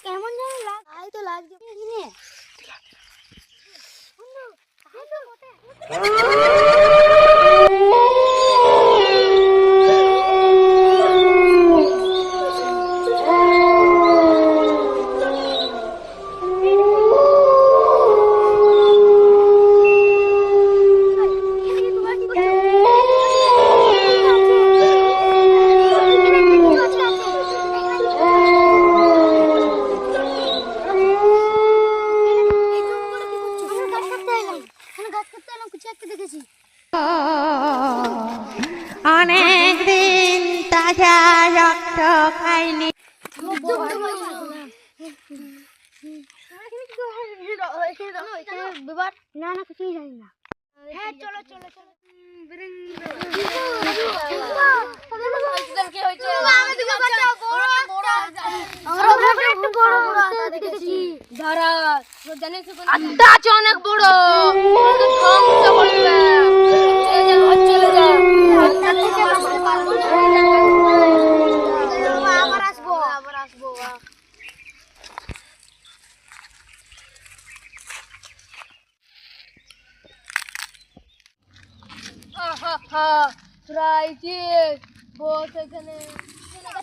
কেমন যেন লাগ তো লাগছে কিনে অনেকদিন তাজা রক্ত খাইনি। না না কিছুই জানি না। হ্যাঁ চলো চলো চলো। অনেক বড় ধ্বংস করবে। চলে যা আবার আসবো আবার আসবো।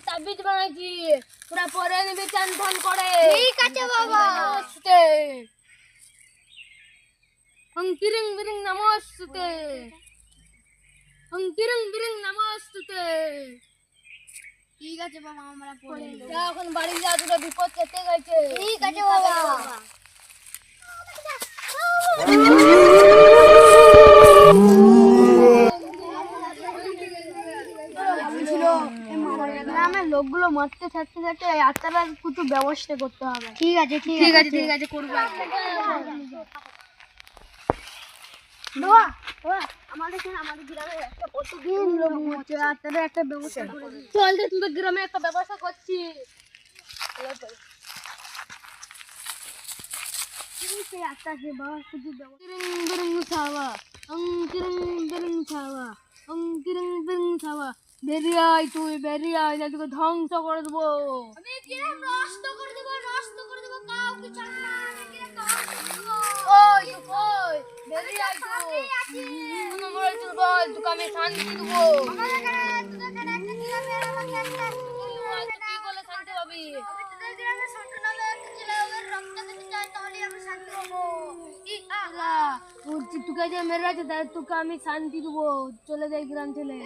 তাবিজ বানাইছি, তোরা পরে নিবি চান ধান করে। ঠিক আছে বাবা। কিরিং বিরিং নমস্তে, কিরিং বিরিং নমস্তে। ঠিক আছে বাবা আমরা পড়ে নেব। যা এখন বাড়ি যা, তোরা বিপদ কেটে গেছে। ঠিক আছে বাবা। গ্রামের লোকগুলো মরতে থাকতে থাকতে আত্মারা কিছু ব্যবস্থা করতে হবে। ঠিক আছে ঠিক আছে ঠিক আছে করবো। আমাদের গ্রামে একটা প্রতিদিন লোক মরছে, আত্মারা একটা ব্যবস্থা করে দিই। চল যে তোদের গ্রামে একটা ব্যবস্থা করছি। সেই আত্মাকে বাবা শুধু ব্যবস্থা কিরিং বিরিং ছাওয়া, কিরিং বিরিং ছাওয়া, কিরিং বিরিং ছাওয়া। বেরিয়ে আয় তুই, বেরিয়ে আয়, না তোকে ধ্বংস করে দেবো। আমি গ্রাম নষ্ট করে দেবো কাউকে ছাড়বো না। আমি গ্রাম ধ্বংস করে দেবো। ওই ওই বেরিয়ে আয় তুই। কোনো মরে তুই বল, তোকে আমি শান্তি দেবো। আমাদের তোদের একটা গ্রামে আমাকে একটা কি বলে শান্তি পাবি? আমি তোদের গ্রামে ছোট নামে একটা ছেলে ওদের রক্ত দিতে চাই, তাহলে আমি শান্তি পাবো। তোকে যে মেরে আছে তোকে আমি শান্তি দেবো। চলে যাই গ্রাম ছেলে।